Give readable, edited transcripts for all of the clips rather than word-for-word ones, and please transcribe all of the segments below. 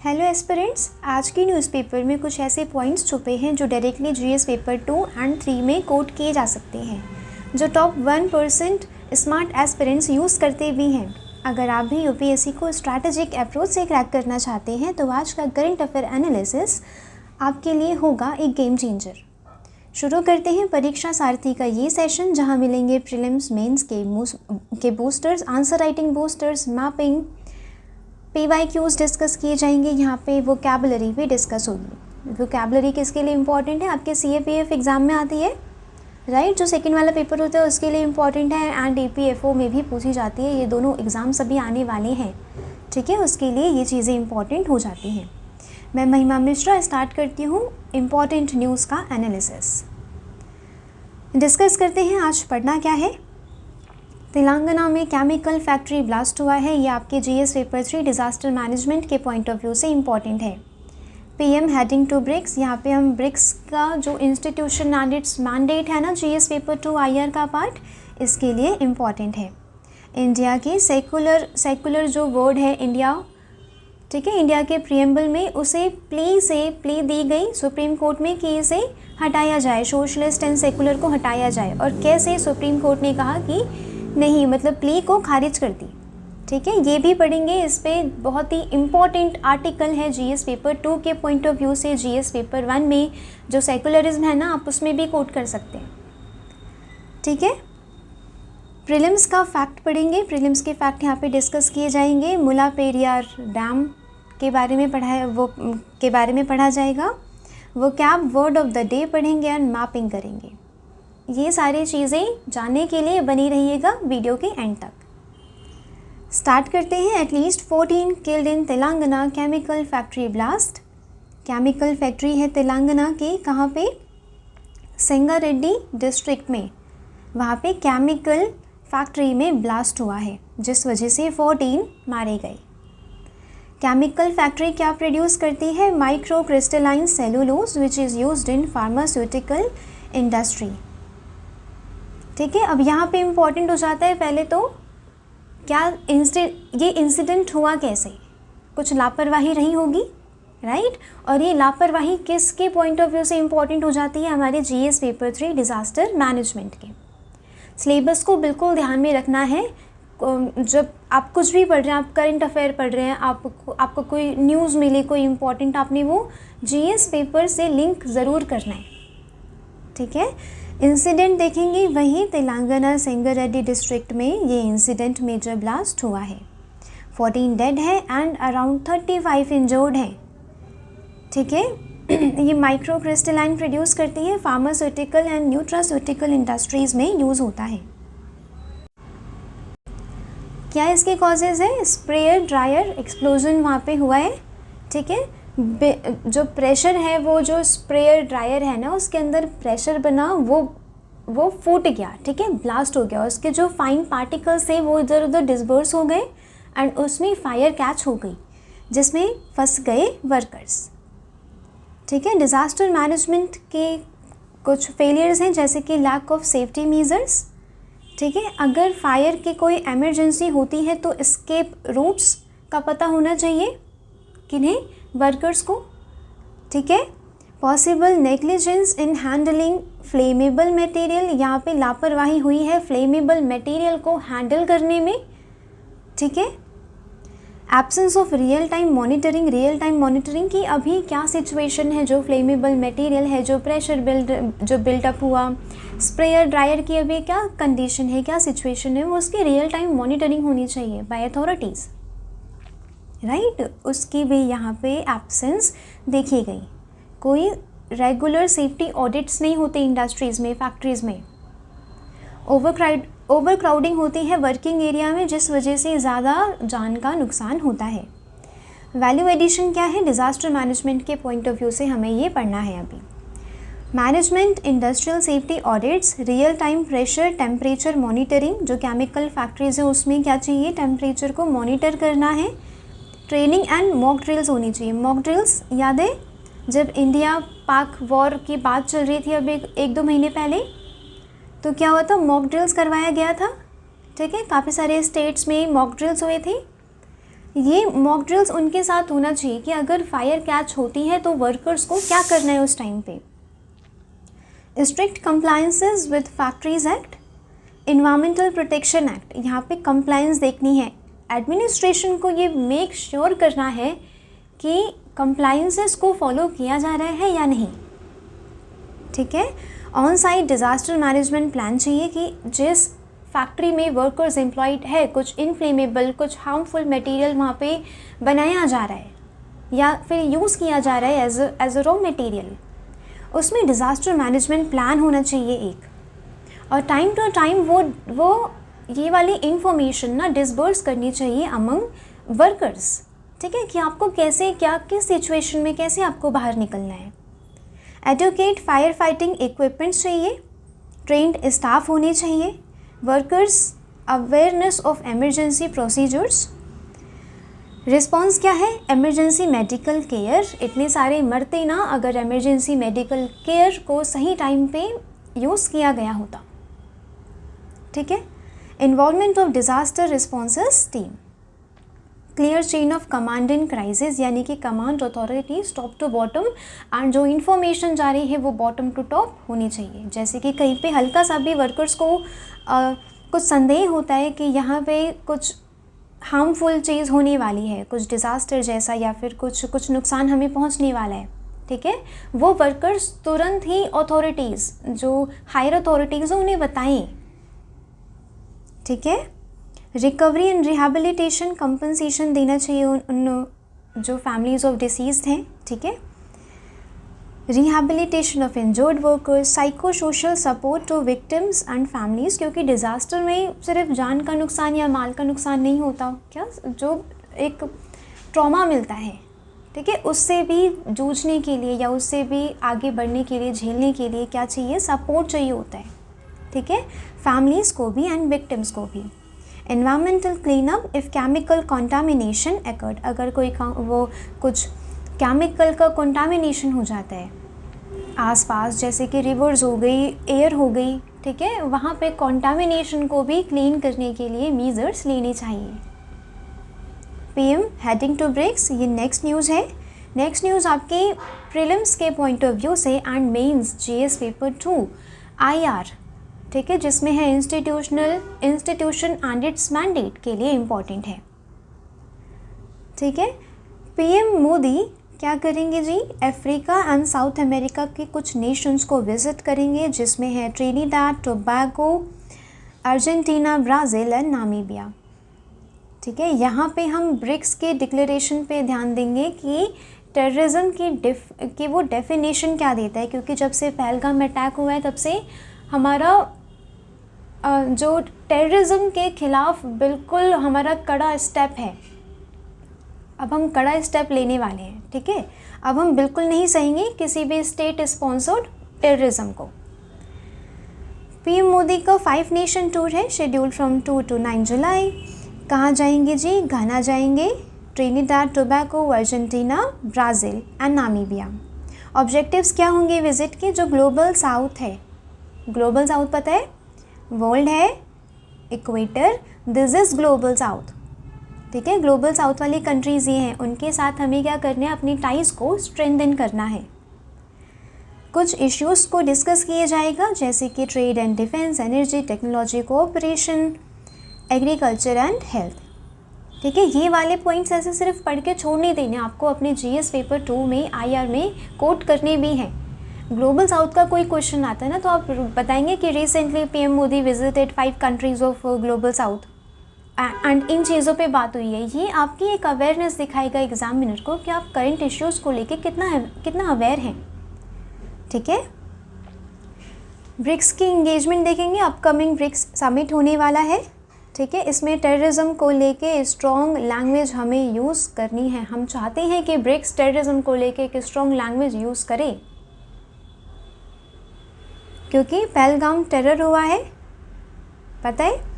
Hello aspirants, आज की newspaper में कुछ ऐसे पॉइंट्स छुपे हैं जो डायरेक्टली जीएस पेपर 2 एंड 3 में कोट किए जा सकते हैं, जो टॉप 1% स्मार्ट एस्पिरेंट्स यूज़ करते भी हैं। अगर आप भी यूपीएससी को स्ट्रैटेजिक अप्रोच से क्रैक करना चाहते हैं तो आज का करंट अफेयर एनालिसिस आपके लिए होगा एक गेम चेंजर। शुरू करते हैं परीक्षा सारथी का ये सेशन, जहाँ मिलेंगे प्रीलिम्स मेंस के boosters, answer writing boosters, mapping, PYQs discuss किए जाएंगे। यहाँ पे वोकैबुलरी भी डिस्कस होगी। वोकैबुलरी किसके लिए इम्पॉर्टेंट है? आपके CAPF एग्ज़ाम में आती है, राइट? जो सेकंड वाला पेपर होता है उसके लिए इम्पॉर्टेंट है, एंड APFO में भी पूछी जाती है। ये दोनों एग्ज़ाम सभी आने वाले हैं, ठीक है? उसके लिए ये चीज़ें इंपॉर्टेंट हो जाती हैं। मैं महिमा मिश्रा स्टार्ट करती हूँ इम्पॉर्टेंट न्यूज़ का एनालिसिस। डिस्कस करते हैं आज पढ़ना क्या है। तेलंगाना में केमिकल फैक्ट्री ब्लास्ट हुआ है। ये आपके GS पेपर 3 डिज़ास्टर मैनेजमेंट के पॉइंट ऑफ व्यू से इम्पॉर्टेंट है। PM हेडिंग टू ब्रिक्स, यहाँ पे हम ब्रिक्स का जो इंस्टीट्यूशन एंड इट्स मैंडेट है ना, GS पेपर 2 IR का पार्ट, इसके लिए इम्पॉर्टेंट है। इंडिया के सेकुलर जो वर्ड है इंडिया, ठीक है, इंडिया के प्रीएम्बल में उसे प्ली दी गई सुप्रीम कोर्ट में कि इसे हटाया जाए, सोशलिस्ट एंड सेकुलर को हटाया जाए। और कैसे सुप्रीम कोर्ट ने कहा कि नहीं, मतलब प्ली को खारिज कर दी, ठीक है? ये भी पढ़ेंगे। इस पे बहुत ही इम्पॉर्टेंट आर्टिकल है GS पेपर 2 के पॉइंट ऑफ व्यू से। GS पेपर 1 में जो सेकुलरिज्म है ना, आप उसमें भी कोट कर सकते हैं, ठीक है? प्रीलिम्स का फैक्ट पढ़ेंगे। प्रीलिम्स के फैक्ट यहाँ पे डिस्कस किए जाएंगे। मुला पेरियार डैम के बारे में पढ़ा जाएगा। वो cab word of the day पढ़ेंगे एंड मैपिंग करेंगे। ये सारी चीज़ें जानने के लिए बनी रहिएगा वीडियो के एंड तक। स्टार्ट करते हैं। At least 14 killed in Telangana chemical factory blast. Chemical factory है तेलंगाना के, कहाँ पे? संगारेड्डी डिस्ट्रिक्ट में। वहाँ पे केमिकल फैक्ट्री में ब्लास्ट हुआ है, जिस वजह से 14 मारे गए। केमिकल फैक्ट्री क्या प्रोड्यूस करती है? Micro crystalline cellulose which is used in pharmaceutical industry, ठीक है? अब यहाँ पे इम्पॉर्टेंट हो जाता है पहले तो क्या ये इंसिडेंट हुआ कैसे? कुछ लापरवाही रही होगी, राइट? और ये लापरवाही किसके पॉइंट ऑफ व्यू से इम्पॉर्टेंट हो जाती है? हमारे GS पेपर 3 डिज़ास्टर मैनेजमेंट के। सिलेबस को बिल्कुल ध्यान में रखना है। जब आप कुछ भी पढ़ रहे हैं, आप करंट अफेयर पढ़ रहे हैं, आपको कोई न्यूज़ मिले कोई इम्पॉर्टेंट, आपने वो GS पेपर से लिंक ज़रूर करना है, ठीक है? इंसिडेंट देखेंगे वही तेलंगाना संगारेड्डी डिस्ट्रिक्ट में ये इंसिडेंट मेजर ब्लास्ट हुआ है। 14 डेड है एंड अराउंड 35 इंजर्ड हैं, ठीक है? ये माइक्रो क्रिस्टलाइन प्रोड्यूस करती है, फार्मास्यूटिकल एंड न्यूट्रास्यूटिकल इंडस्ट्रीज़ में यूज़ होता है। क्या इसके कॉजेज़ है? स्प्रेयर ड्रायर एक्सप्लोजन वहाँ पे हुआ है, ठीक है? जो प्रेशर है, वो जो स्प्रेयर ड्रायर है ना, उसके अंदर प्रेशर बना, वो फूट गया, ठीक है? ब्लास्ट हो गया। उसके जो फाइन पार्टिकल्स थे वो इधर उधर डिस्पर्स हो गए एंड उसमें फायर कैच हो गई, जिसमें फंस गए वर्कर्स, ठीक है? डिज़ास्टर मैनेजमेंट के कुछ फेलियर्स हैं, जैसे कि लैक ऑफ सेफ्टी मेजर्स, ठीक है? अगर फायर की कोई इमरजेंसी होती है तो एस्केप रूट्स का पता होना चाहिए किन्हें? वर्कर्स को, ठीक है? Possible negligence in handling flammable material, यहाँ पे लापरवाही हुई है फ्लेमेबल मटेरियल को हैंडल करने में, ठीक है? Absence of real time monitoring की अभी क्या सिचुएशन है, जो फ्लेमेबल मटेरियल है, जो प्रेशर बिल्डअप हुआ, स्प्रेयर ड्रायर की अभी क्या कंडीशन है, क्या सिचुएशन है, वो उसकी रियल टाइम मॉनिटरिंग होनी चाहिए बाय अथॉरिटीज़, राइट? उसकी भी यहाँ पे एब्सेंस देखी गई। कोई रेगुलर सेफ्टी ऑडिट्स नहीं होते इंडस्ट्रीज़ में, फैक्ट्रीज़ में। ओवर क्राउडिंग होती है वर्किंग एरिया में, जिस वजह से ज़्यादा जान का नुकसान होता है। वैल्यू एडिशन क्या है? डिज़ास्टर मैनेजमेंट के पॉइंट ऑफ व्यू से हमें ये पढ़ना है अभी। Management, industrial safety audits, real time pressure temperature monitoring. जो केमिकल फैक्ट्रीज़ है उसमें क्या चाहिए? टेम्परेचर को मॉनिटर करना है। ट्रेनिंग एंड मॉक ड्रिल्स होनी चाहिए। मॉक ड्रिल्स याद है जब इंडिया पाक वॉर की बात चल रही थी, अब एक दो महीने पहले, तो क्या हुआ था? मॉक ड्रिल्स करवाया गया था, ठीक है? काफ़ी सारे स्टेट्स में मॉक ड्रिल्स हुए थे ये मॉक ड्रिल्स उनके साथ होना चाहिए कि अगर फायर कैच होती है तो वर्कर्स को क्या करना है उस टाइम पे। Strict compliances with factories act, environmental protection act, यहाँ पे कंप्लायंस देखनी है। एडमिनिस्ट्रेशन को ये मेक श्योर करना है कि कंप्लायंसेस को फॉलो किया जा रहा है या नहीं, ठीक है। On site disaster management plan चाहिए कि जिस फैक्ट्री में वर्कर्स एम्प्लॉयड है कुछ इनफ्लेमेबल, कुछ हार्मफुल मटेरियल वहाँ पे बनाया जा रहा है या फिर यूज़ किया जा रहा है एज अ रॉ मटेरियल, उसमें डिज़ास्टर मैनेजमेंट प्लान होना चाहिए एक। और टाइम टू टाइम वो ये वाली इंफॉर्मेशन ना डिसबर्स करनी चाहिए अमंग वर्कर्स, ठीक है, कि आपको कैसे क्या किस सिचुएशन में कैसे आपको बाहर निकलना है। एडुकेट फायर फाइटिंग इक्विपमेंट्स चाहिए, ट्रेंड स्टाफ होने चाहिए, workers awareness of emergency procedures. Response क्या है? इमरजेंसी मेडिकल केयर, इतने सारे मरते ना अगर इमरजेंसी मेडिकल केयर को सही टाइम पे यूज़ किया गया होता, ठीक है। Involvement of disaster responses team, clear chain of command in crisis, यानी कि command authorities top to bottom and जो इन्फॉर्मेशन जा रही है वो बॉटम टू टॉप होनी चाहिए। जैसे कि कहीं पे हल्का सा भी वर्कर्स को कुछ संदेह होता है कि यहाँ पे कुछ हार्मफुल चीज़ होने वाली है, कुछ डिज़ास्टर जैसा या फिर कुछ नुकसान हमें पहुँचने वाला है, ठीक है, वो वर्कर्स तुरंत ही अथॉरिटीज़ जो हायर अथॉरिटीज़ हैं उन्हें बताएं, ठीक है। रिकवरी एंड रिहैबिलिटेशन कंपनसेशन देना चाहिए उन जो फैमिलीज़ ऑफ डिसीज़ हैं, ठीक है। Rehabilitation of injured workers, psychosocial support to victims and families, क्योंकि डिज़ास्टर में सिर्फ जान का नुकसान या माल का नुकसान नहीं होता, क्या जो एक ट्रॉमा मिलता है, ठीक है, उससे भी जूझने के लिए या उससे भी आगे बढ़ने के लिए, झेलने के लिए क्या चाहिए? सपोर्ट चाहिए होता है, ठीक है, फैमिलीज़ को भी एंड विक्टिम्स को भी। Environmental cleanup if chemical contamination occurred, अगर कोई वो कुछ केमिकल का कंटामिनेशन हो जाता है आसपास, जैसे कि रिवर्स हो गई, एयर हो गई, ठीक है, वहाँ पे कंटामिनेशन को भी क्लीन करने के लिए मेजर्स लेने चाहिए। पीएम हेडिंग टू ब्रिक्स, ये नेक्स्ट न्यूज़ है। नेक्स्ट न्यूज़ आपके प्रीलिम्स के पॉइंट ऑफ व्यू से and mains GS paper 2 IR, ठीक है, जिसमें है इंस्टीट्यूशन एंड इट्स मैंडेट के लिए इम्पॉर्टेंट है, ठीक है। पीएम मोदी क्या करेंगे जी? अफ्रीका एंड साउथ अमेरिका के कुछ नेशंस को विज़िट करेंगे, जिसमें है Trinidad Tobago, Argentina, Brazil and Namibia, ठीक है। यहाँ पे हम ब्रिक्स के डिक्लेरेशन पे ध्यान देंगे कि टेररिज्म की वो डेफिनेशन क्या देता है, क्योंकि जब से पहलगाम अटैक हुआ है तब से हमारा जो टेररिज्म के ख़िलाफ़ बिल्कुल हमारा कड़ा स्टेप है। अब हम कड़ा स्टेप लेने वाले हैं, ठीक है। अब हम बिल्कुल नहीं सहेंगे किसी भी स्टेट स्पॉन्सर्ड टेररिज्म को। पीएम मोदी का 5 नेशन टूर है, शेड्यूल फ्रॉम 2 to 9 जुलाई। कहाँ जाएंगे जी? घाना जाएंगे, Trinidad Tobago, Argentina, Brazil and Namibia. Objectives क्या होंगे विज़िट के? जो ग्लोबल साउथ है, ग्लोबल साउथ पता है, वर्ल्ड है, equator, this is global South, ठीक है। ग्लोबल साउथ वाली कंट्रीज़ ये हैं, उनके साथ हमें क्या करना है? अपनी टाइज़ को स्ट्रेंथन करना है। कुछ इश्यूज़ को डिस्कस किया जाएगा, जैसे कि trade and defence, energy, technology cooperation, agriculture and health, ठीक है। ये वाले पॉइंट्स ऐसे सिर्फ पढ़ के छोड़ नहीं देने, आपको अपने जीएस पेपर 2 में IR में कोट करने भी हैं। ग्लोबल साउथ का कोई क्वेश्चन आता है ना तो आप बताएंगे कि recently PM Modi visited 5 countries of Global south and in चीज़ों पे बात हुई है। ये आपकी एक अवेयरनेस दिखाएगा एग्जामिनर को कि आप करंट इश्यूज़ को लेके कितना अवेयर हैं, ठीक है। ब्रिक्स की इंगेजमेंट देखेंगे, अपकमिंग ब्रिक्स समिट होने वाला है, ठीक है। इसमें टेररिज्म को लेके स्ट्रॉन्ग लैंग्वेज हमें यूज़ करनी है। हम चाहते हैं कि ब्रिक्स टेररिज्म को लेके एक स्ट्रॉन्ग लैंग्वेज यूज़ करे, क्योंकि पहलगाम टेरर हुआ है, पता है।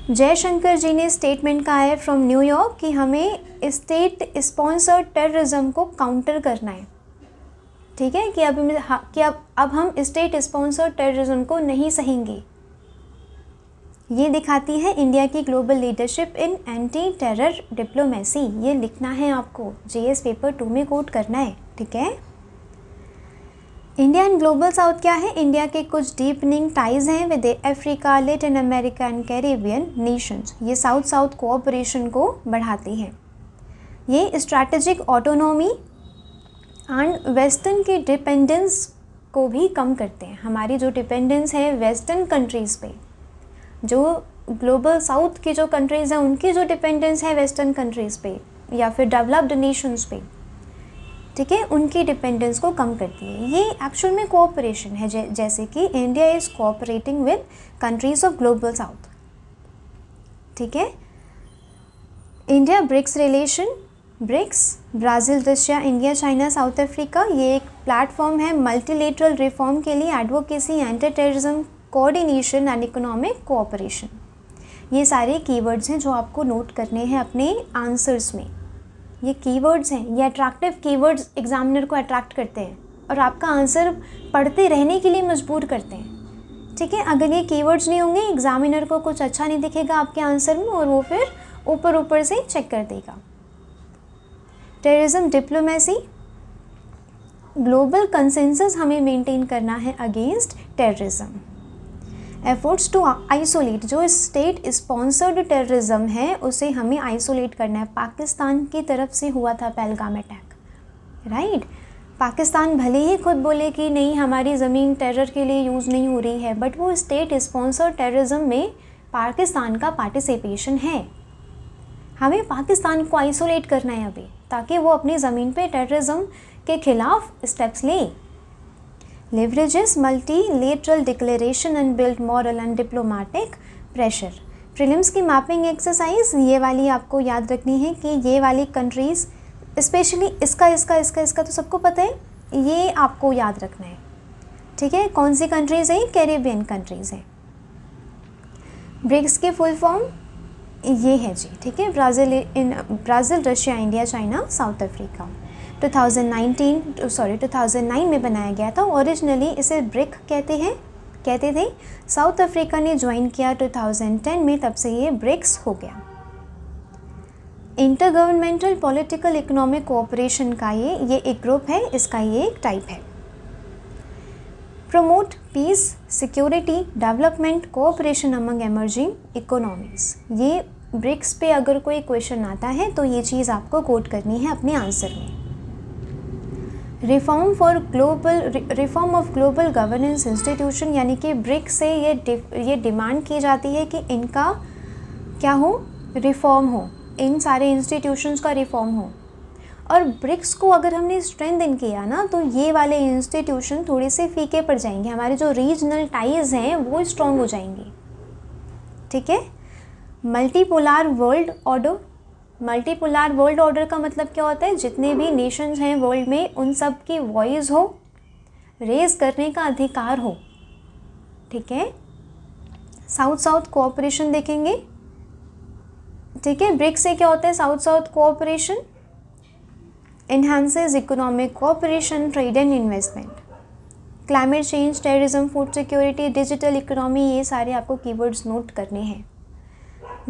जयशंकर जी ने स्टेटमेंट कहा है फ्रॉम न्यूयॉर्क कि हमें स्टेट स्पॉन्सर्ड टेररिज्म को काउंटर करना है, ठीक है, कि अब हम स्टेट स्पॉन्सर्ड टेररिज्म को नहीं सहेंगे। ये दिखाती है इंडिया की global leadership in anti terror diplomacy. ये लिखना है आपको, जीएस पेपर 2 में कोट करना है, ठीक है। इंडिया एंड ग्लोबल साउथ क्या है? इंडिया के कुछ डीपनिंग टाइज हैं with Africa, Latin America and Caribbean Nations. ये साउथ साउथ कोऑपरेशन को बढ़ाती हैं। ये स्ट्रैटेजिक ऑटोनॉमी एंड वेस्टर्न की डिपेंडेंस को भी कम करते हैं। हमारी जो डिपेंडेंस है वेस्टर्न कंट्रीज़ पे, जो ग्लोबल साउथ की जो कंट्रीज़ हैं उनकी जो डिपेंडेंस है वेस्टर्न कंट्रीज़ पे या फिर डेवलप्ड नेशंस पे, ठीक है, उनकी डिपेंडेंस को कम करती है। ये एक्चुअल में कोऑपरेशन है, जैसे कि India is cooperating with countries of Global South, ठीक है। India BRICS relation, BRICS Brazil, Russia, India, China, South Africa, ये एक प्लेटफॉर्म है मल्टीलेटरल रिफॉर्म के लिए, advocacy, anti terrorism, coordination and economic cooperation. ये सारे कीवर्ड्स हैं जो आपको नोट करने हैं अपने आंसर्स में। ये कीवर्ड्स हैं, ये अट्रैक्टिव कीवर्ड्स एग्जामिनर को अट्रैक्ट करते हैं और आपका आंसर पढ़ते रहने के लिए मजबूर करते हैं, ठीक है। अगर ये कीवर्ड्स नहीं होंगे एग्जामिनर को कुछ अच्छा नहीं दिखेगा आपके आंसर में और वो फिर ऊपर ऊपर से चेक कर देगा। टेररिज्म डिप्लोमेसी, ग्लोबल कंसेंसस हमें मेंटेन करना है against terrorism. Efforts to isolate, जो स्टेट स्पॉन्सर्ड टेररिज्म है उसे हमें आइसोलेट करना है। पाकिस्तान की तरफ से हुआ था पहलगाम अटैक, राइट। पाकिस्तान भले ही खुद बोले कि नहीं हमारी ज़मीन टेरर के लिए यूज़ नहीं हो रही है, बट वो स्टेट स्पॉन्सर्ड टेररिज्म में पाकिस्तान का पार्टिसिपेशन है। हमें पाकिस्तान को आइसोलेट करना है अभी, ताकि वो अपनी ज़मीन पे टेररिज्म के खिलाफ स्टेप्स ले। Leverages multilateral declaration and build moral and diplomatic pressure. Prelims की मैपिंग एक्सरसाइज ये वाली आपको याद रखनी है कि ये वाली कंट्रीज़, स्पेशली इसका तो सबको पता है, ये आपको याद रखना है, ठीक है। कौन सी कंट्रीज़ हैं? कैरिबियन कंट्रीज़ हैं। ब्रिक्स की फुल फॉर्म ये है जी, ठीक है। Brazil, Russia, India, China, South Africa. 2009 में बनाया गया था। ओरिजिनली इसे ब्रिक कहते थे। साउथ अफ्रीका ने ज्वाइन किया 2010 में, तब से ये ब्रिक्स हो गया। Inter governmental political economic cooperation का ये एक ग्रुप है, इसका ये एक टाइप है। Promote peace, security, development, cooperation among emerging economies. ये ब्रिक्स पे अगर कोई क्वेश्चन आता है तो ये चीज़ आपको कोट करनी है अपने आंसर में। Reform of global governance institution, यानी कि ब्रिक्स से ये डिमांड की जाती है कि इनका क्या हो? रिफॉर्म हो, इन सारे इंस्टीट्यूशंस का रिफॉर्म हो। और ब्रिक्स को अगर हमने स्ट्रेंथन किया ना तो ये वाले इंस्टीट्यूशन थोड़े से फीके पड़ जाएंगे, हमारे जो रीजनल टाइज हैं वो स्ट्रॉन्ग हो जाएंगे, ठीक है। Multipolar world order, multipolar world order का मतलब क्या होता है? जितने भी नेशंस हैं वर्ल्ड में उन सब की वॉइस हो, रेज करने का अधिकार हो, ठीक है। साउथ साउथ कोऑपरेशन देखेंगे, ठीक है। ब्रिक्स से क्या होता है? South south cooperation enhances economic cooperation, trade and investment, climate change, terrorism, food security, digital economy, ये सारे आपको कीवर्ड्स नोट करने हैं।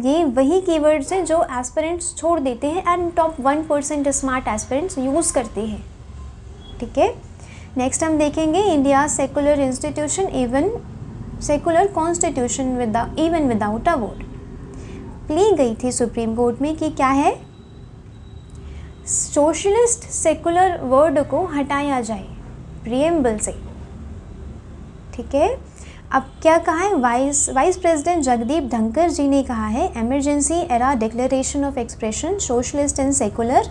ये वही कीवर्ड्स हैं जो एस्पिरेंट्स छोड़ देते हैं and top 1% smart aspirants use करते हैं, ठीक है। नेक्स्ट हम देखेंगे India secular institution, even secular constitution even without a vote. Plea गई थी सुप्रीम कोर्ट में कि क्या है? सोशलिस्ट सेकुलर वर्ड को हटाया जाए प्रीएम्बल से, ठीक है। अब क्या कहा है? वाइस प्रेसिडेंट जगदीप धनखड़ जी ने कहा है emergency era declaration of expression socialist and secular,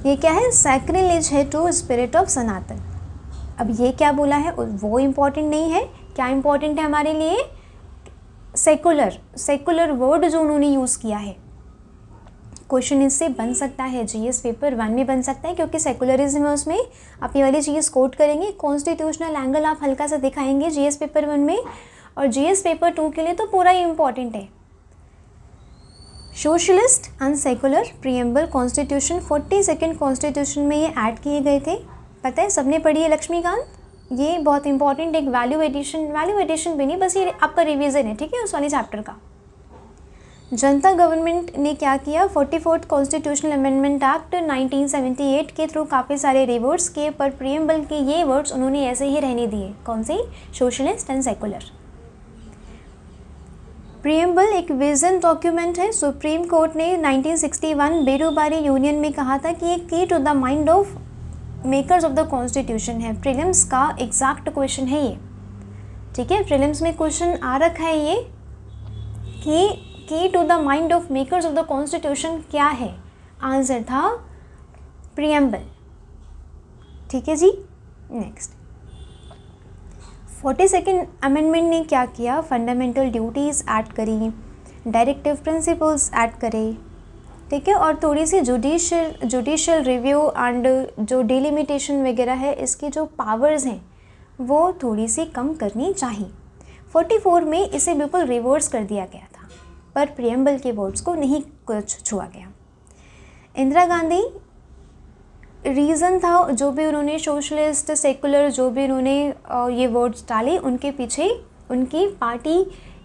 ये क्या है? सैक्रिलेज है टू स्पिरिट ऑफ सनातन। अब ये क्या बोला है वो इम्पॉर्टेंट नहीं है, क्या इम्पॉर्टेंट है हमारे लिए? सेकुलर वर्ड जो उन्होंने यूज़ किया है। क्वेश्चन इससे बन सकता है, जीएस पेपर 1 में बन सकता है, क्योंकि सेकुलरिज्म है उसमें। आप ये वाली चीज़ कोट करेंगे, कॉन्स्टिट्यूशनल एंगल आप हल्का सा दिखाएंगे जीएस पेपर 1 में, और जीएस पेपर 2 के लिए तो पूरा ही इम्पॉर्टेंट है। Socialist and secular preamble constitution 42nd constitution में ये ऐड किए गए थे। पता है, सबने पढ़ी है लक्ष्मीकांत, ये बहुत इंपॉर्टेंट एक वैल्यू एडिशन भी नहीं, बस ये आपका रिवीजन है, ठीक है, उस वाले चैप्टर का। जनता गवर्नमेंट ने क्या किया, 44th कॉन्स्टिट्यूशनल अमेंडमेंट एक्ट 1978 के थ्रू काफ़ी सारे रिवोट्स किए, पर प्रीएम्बल के ये वर्ड्स उन्होंने ऐसे ही रहने दिए। कौन से? Socialist and secular. प्रीएम्बल एक विजन डॉक्यूमेंट है। सुप्रीम कोर्ट ने 1961 बेरोबारी यूनियन में कहा था कि एक key to the mind of makers of the constitution है। प्रीलिम्स का एग्जैक्ट क्वेश्चन है ये, ठीक है। प्रीलिम्स में क्वेश्चन आ रखा है ये कि key to the mind of makers of the constitution क्या है? आंसर था प्रीएम्बल, ठीक है जी। नेक्स्ट, 42nd अमेंडमेंट ने क्या किया, फंडामेंटल ड्यूटीज़ ऐड करी, डायरेक्टिव प्रिंसिपल्स ऐड करे, ठीक है, और थोड़ी सी जुडिशियल रिव्यू एंड जो डिलिमिटेशन वगैरह है, इसकी जो पावर्स हैं वो थोड़ी सी कम करनी चाहिए। 44 में इसे बिल्कुल रिवर्स कर दिया गया था, पर प्रीएम्बल के वर्ड्स को नहीं कुछ छुआ गया। इंदिरा गांधी, रीज़न था जो भी उन्होंने सोशलिस्ट सेकुलर जो भी उन्होंने ये वर्ड्स डाले, उनके पीछे उनकी पार्टी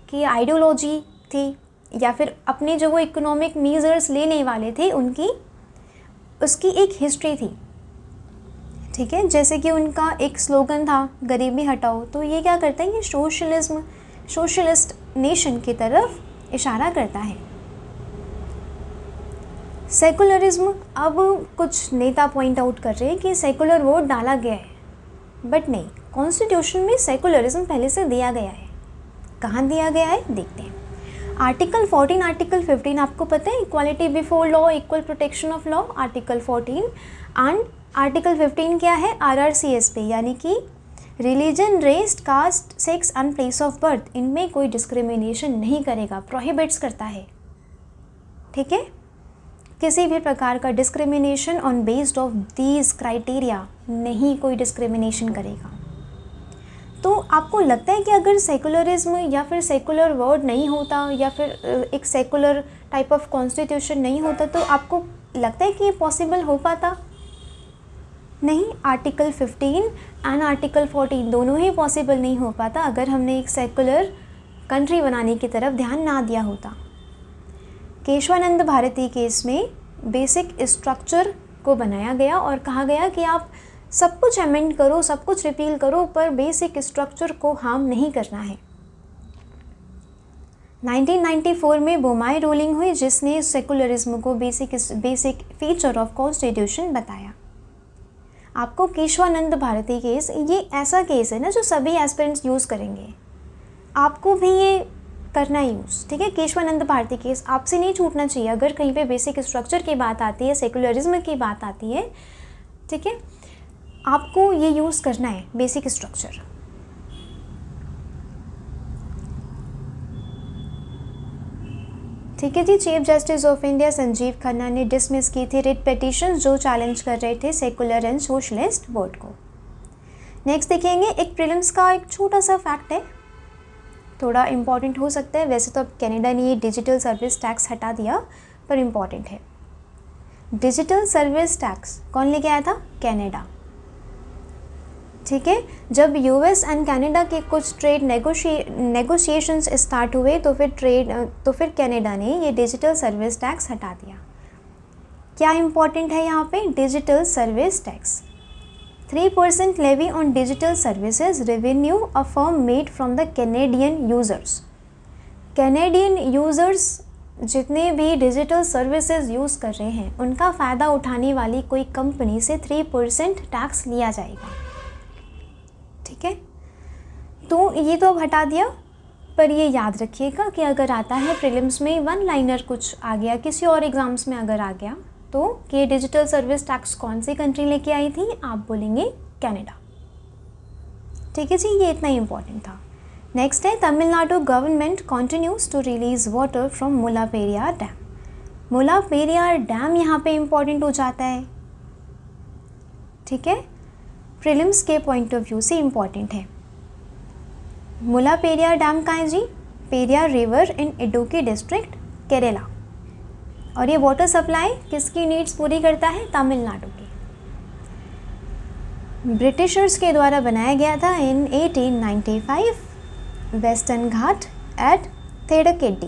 की आइडियोलॉजी थी, या फिर अपने जो वो इकोनॉमिक मेजर्स लेने वाले थे उसकी एक हिस्ट्री थी, ठीक है। जैसे कि उनका एक स्लोगन था गरीबी हटाओ, तो ये क्या करता है, ये सोशलिस्ट नेशन की तरफ इशारा करता है। सेकुलरिज्म, अब कुछ नेता पॉइंट आउट कर रहे हैं कि सेकुलर वर्ड डाला गया है, बट नहीं, कॉन्स्टिट्यूशन में सेकुलरिज्म पहले से दिया गया है। कहाँ दिया गया है, देखते हैं। आर्टिकल 14, आर्टिकल 15 आपको पता है, equality before law, equal protection of law, article 14 and article 15 क्या है, RRCS पे, यानी कि religion, race, caste, sex and place of birth, इनमें कोई डिस्क्रिमिनेशन नहीं करेगा, प्रोहिबिट्स करता है, ठीक है। किसी भी प्रकार का discrimination on based of these criteria नहीं, कोई डिस्क्रिमिनेशन करेगा। तो आपको लगता है कि अगर सेकुलरिज्म या फिर सेकुलर वर्ड नहीं होता, या फिर एक सेकुलर टाइप ऑफ कॉन्स्टिट्यूशन नहीं होता, तो आपको लगता है कि ये पॉसिबल हो पाता? नहीं, आर्टिकल 15 एंड आर्टिकल 14 दोनों ही पॉसिबल नहीं हो पाता अगर हमने एक सेकुलर कंट्री बनाने की तरफ ध्यान ना दिया होता। केशवानंद भारती केस में बेसिक स्ट्रक्चर को बनाया गया और कहा गया कि आप सब कुछ अमेंड करो, सब कुछ रिपील करो, पर बेसिक स्ट्रक्चर को हार्म नहीं करना है। 1994 में बोमाई रूलिंग हुई, जिसने सेकुलरिज्म को बेसिक फीचर ऑफ कॉन्स्टिट्यूशन बताया। आपको केशवानंद भारती केस, ये ऐसा केस है ना जो सभी एस्पिरेंट्स यूज़ करेंगे, आपको भी ये करना यूज़, ठीक है। केशवानंद भारती केस आपसे नहीं छूटना चाहिए। अगर कहीं पे बेसिक स्ट्रक्चर की बात आती है, सेकुलरिज्म की बात आती है, ठीक है, आपको ये यूज़ करना है, बेसिक स्ट्रक्चर। ठीक है जी। Chief justice of India Sanjiv Khanna ने डिसमिस की थी रिट पिटीशन जो चैलेंज कर रहे थे सेकुलर एंड सोशलिस्ट वोट को। नेक्स्ट देखेंगे, एक प्रीलिम्स का एक छोटा सा फैक्ट है, थोड़ा इम्पॉर्टेंट हो सकता है। वैसे तो अब कनाडा ने ये डिजिटल सर्विस टैक्स हटा दिया, पर इम्पॉर्टेंट है। डिजिटल सर्विस टैक्स कौन लेके आया था? कनाडा, ठीक है। जब यूएस एंड कनाडा के कुछ ट्रेड नेगोशिएशंस स्टार्ट हुए तो फिर कनाडा ने ये डिजिटल सर्विस टैक्स हटा दिया। क्या इम्पॉर्टेंट है यहाँ पे? Digital service tax 3% levy on digital services revenue a firm made from the Canadian users. Canadian users जितने भी डिजिटल सर्विसेज यूज़ कर रहे हैं, उनका फ़ायदा उठाने वाली कोई कंपनी से 3% टैक्स लिया जाएगा, ठीक है। तो ये तो अब हटा दिया, पर ये याद रखिएगा कि अगर आता है प्रीलिम्स में वन लाइनर कुछ आ गया, किसी और एग्ज़ाम्स में अगर आ गया, तो कि डिजिटल सर्विस टैक्स कौन सी कंट्री लेके आई थी, आप बोलेंगे कनाडा, ठीक है जी। ये इतना ही इम्पोर्टेंट था। नेक्स्ट है, Tamil Nadu government continues to release water from Mullaperiyar dam. Mullaperiyar dam यहाँ पे इम्पोर्टेंट हो जाता है, ठीक है, प्रीलिम्स के पॉइंट ऑफ व्यू से इम्पॉर्टेंट है। मुलापेरियार डैम कहाँ है जी? Periyar river in Idukki district, Kerala. और ये वाटर सप्लाई किसकी नीड्स पूरी करता है? तमिलनाडु की। ब्रिटिशर्स के द्वारा बनाया गया था इन 1895 वेस्टर्न घाट एट थेडकेडी,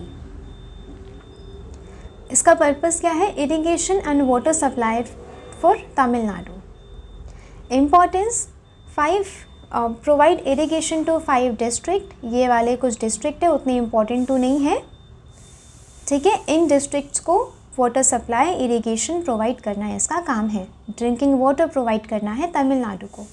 इसका पर्पस क्या है? Irrigation and water supply for Tamil Nadu. Importance 5 provide irrigation to 5 district. ये वाले कुछ डिस्ट्रिक्ट है, उतने इम्पॉर्टेंट तो नहीं है, ठीक है। इन डिस्ट्रिक्ट्स को वाटर सप्लाई इरिगेशन प्रोवाइड करना है, इसका काम है। ड्रिंकिंग वाटर प्रोवाइड करना है तमिलनाडु को।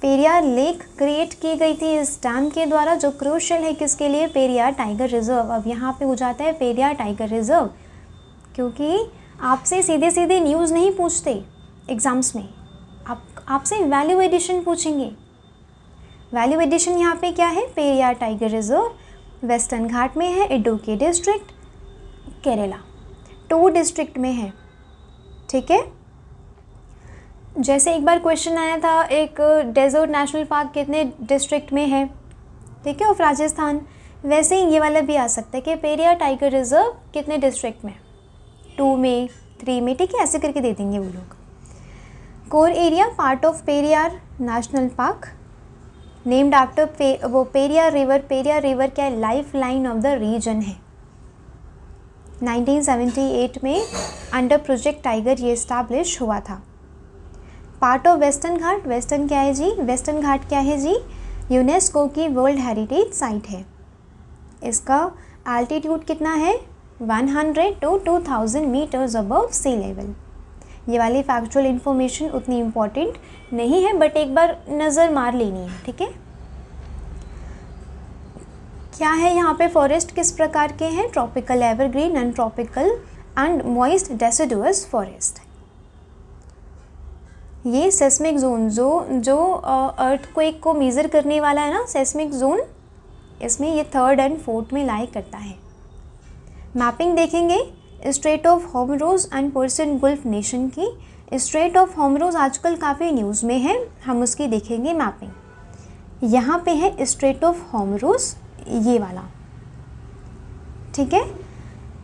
पेरियार लेक क्रिएट की गई थी इस डैम के द्वारा, जो क्रूशियल है किसके लिए? Periyar tiger reserve. अब यहाँ पे हो जाता है पेरियार टाइगर रिजर्व, क्योंकि आपसे सीधे सीधे न्यूज़ नहीं पूछते एग्ज़ाम्स में, आपसे वैल्यू एडिशन पूछेंगे। वैल्यू एडिशन यहाँ पे क्या है? पेरियार टाइगर रिजर्व वेस्टर्न घाट में है, इडुक्की डिस्ट्रिक्ट, केरला। 2 डिस्ट्रिक्ट में है, ठीक है। जैसे एक बार क्वेश्चन आया था, एक डेजर्ट नेशनल पार्क कितने डिस्ट्रिक्ट में है, ठीक है, ऑफ राजस्थान, वैसे ही ये वाला भी आ सकता है कि पेरियार टाइगर रिजर्व कितने डिस्ट्रिक्ट में? 2 में, 3 में, ठीक है, ऐसे करके दे देंगे वो लोग। Core area part of Periyar national park, named after वो पेरियार रिवर। पेरियार रिवर क्या है? Life line of the region है। 1978 में अंडर प्रोजेक्ट टाइगर ये इस्टेब्लिश हुआ था। Part of western Ghat. Western क्या है जी? वेस्टर्न घाट क्या है जी? यूनेस्को की वर्ल्ड हेरिटेज साइट है। इसका एल्टीट्यूड कितना है? 100 to 2000 metres above sea level. ये वाली फैक्चुअल इन्फॉर्मेशन उतनी इम्पॉर्टेंट नहीं है, बट एक बार नज़र मार लेनी है, ठीक है। क्या है यहाँ पे? फॉरेस्ट किस प्रकार के हैं? Tropical evergreen, non tropical and moist deciduous forest. ये सेस्मिक जोन जो अर्थक्वेक को मेज़र करने वाला है ना, सेस्मिक जोन, इसमें ये 3rd and 4th में लाई करता है। मैपिंग देखेंगे straight of Hormuz and Persian gulf nation की। स्ट्रेट ऑफ हॉर्मुज़ आजकल काफ़ी न्यूज़ में है, हम उसकी देखेंगे मैपिंग। यहाँ पे है स्ट्रेट ऑफ हॉर्मुज़, ये वाला, ठीक है।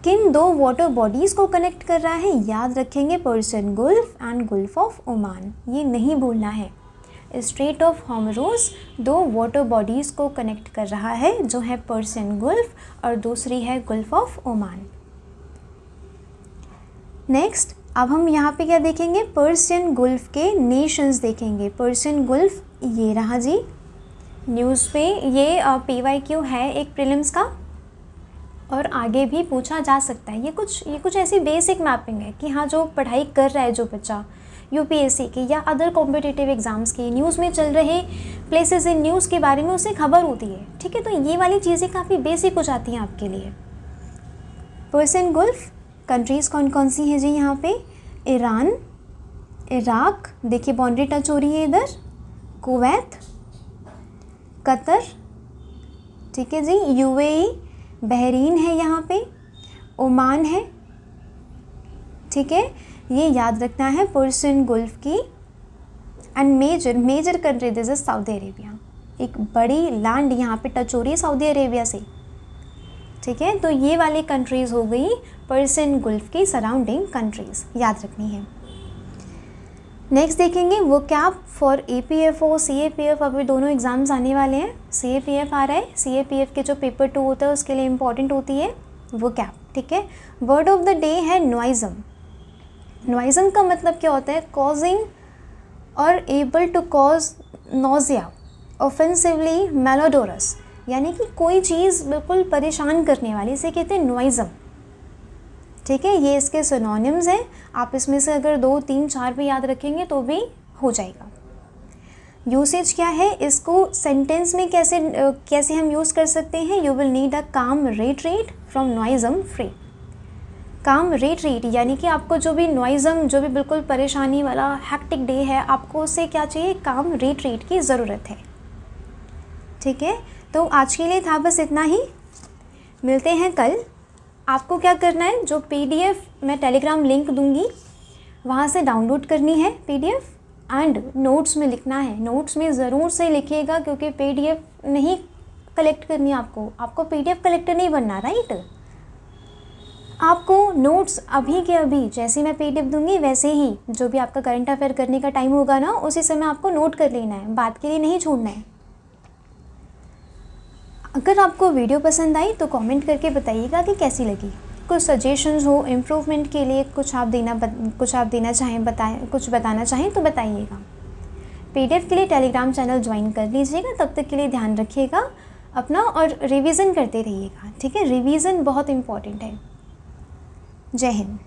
किन 2 वाटर बॉडीज़ को कनेक्ट कर रहा है? याद रखेंगे, Persian gulf and gulf of Oman, ये नहीं भूलना है। Straight of Hormuz 2 water bodies को कनेक्ट कर रहा है, जो है पर्सियन गल्फ और दूसरी है गल्फ ऑफ ओमान। नेक्स्ट, अब हम यहाँ पे क्या देखेंगे? पर्सियन गल्फ के नेशंस देखेंगे। पर्सियन गल्फ ये रहा जी, न्यूज़ पे ये PYQ है एक प्रीलिम्स का, और आगे भी पूछा जा सकता है। ये कुछ ऐसी बेसिक मैपिंग है कि हाँ, जो पढ़ाई कर रहा है जो बच्चा UPSC की या अदर कॉम्पिटिटिव एग्ज़ाम्स की, न्यूज़ में चल रहे प्लेसेस इन न्यूज़ के बारे में उसे खबर होती है, ठीक है। तो ये वाली चीज़ें काफ़ी बेसिक हो जाती हैं आपके लिए। पर्सियन गल्फ कंट्रीज़ कौन कौन सी हैं जी यहाँ पे? ईरान, इराक, देखिए बाउंड्री टच हो रही है इधर, कुवैत, कतर, ठीक है जी, UAE, बहरीन है यहाँ पे, ओमान है, ठीक है। ये याद रखना है पर्सियन गल्फ की। And major country this is Saudi Arabia, एक बड़ी लैंड यहाँ पे टच हो रही है सऊदी अरेबिया से, ठीक है। तो ये वाली कंट्रीज़ हो गई पर्सियन गल्फ की सराउंडिंग कंट्रीज़, याद रखनी है। नेक्स्ट देखेंगे वो कैप फॉर APFO CAPF, अभी दोनों एग्ज़ाम्स आने वाले हैं। CAPF आ रहा है, CAPF के जो पेपर 2 होता है उसके लिए इम्पॉर्टेंट होती है वो कैप, ठीक है। वर्ड ऑफ द डे है नॉइज़म। नॉइज़म का मतलब क्या होता है? कॉजिंग और able to cause nausea, offensively malodorous, यानी कि कोई चीज़ बिल्कुल परेशान करने वाली, इसे कहते हैं नॉइज़म, ठीक है। ये इसके सिनोनिम्स हैं, आप इसमें से अगर 2, 3, 4 भी याद रखेंगे तो भी हो जाएगा। यूसेज क्या है? इसको सेंटेंस में कैसे हम यूज़ कर सकते हैं? यू विल नीड अ काम रिट्रीट फ्रॉम नॉइज़म फ्री। काम रिट्रीट यानी कि आपको जो भी नॉइज़म, जो भी बिल्कुल परेशानी वाला हैक्टिक डे है, आपको उससे क्या चाहिए? काम रिट्रीट की ज़रूरत है, ठीक है। तो आज के लिए था बस इतना ही, मिलते हैं कल। आपको क्या करना है? जो PDF मैं टेलीग्राम लिंक दूंगी वहाँ से डाउनलोड करनी है PDF, एंड नोट्स में लिखना है। नोट्स में ज़रूर से लिखिएगा, क्योंकि PDF नहीं कलेक्ट करनी है आपको PDF कलेक्टर नहीं बनना, राइट। आपको नोट्स अभी के अभी, जैसे मैं PDF दूंगी वैसे ही जो भी आपका करंट अफेयर करने का टाइम होगा ना, उसी समय आपको नोट कर लेना है, बात के लिए नहीं छोड़ना है। अगर आपको वीडियो पसंद आई तो कमेंट करके बताइएगा कि कैसी लगी। कुछ सजेशंस हो इम्प्रूवमेंट के लिए, कुछ आप देना चाहें, कुछ बताना चाहें तो बताइएगा। PDF के लिए टेलीग्राम चैनल ज्वाइन कर लीजिएगा। तब तक के लिए ध्यान रखिएगा अपना और रिवीजन करते रहिएगा, ठीक है। रिवीजन बहुत इम्पॉर्टेंट है। जय हिंद।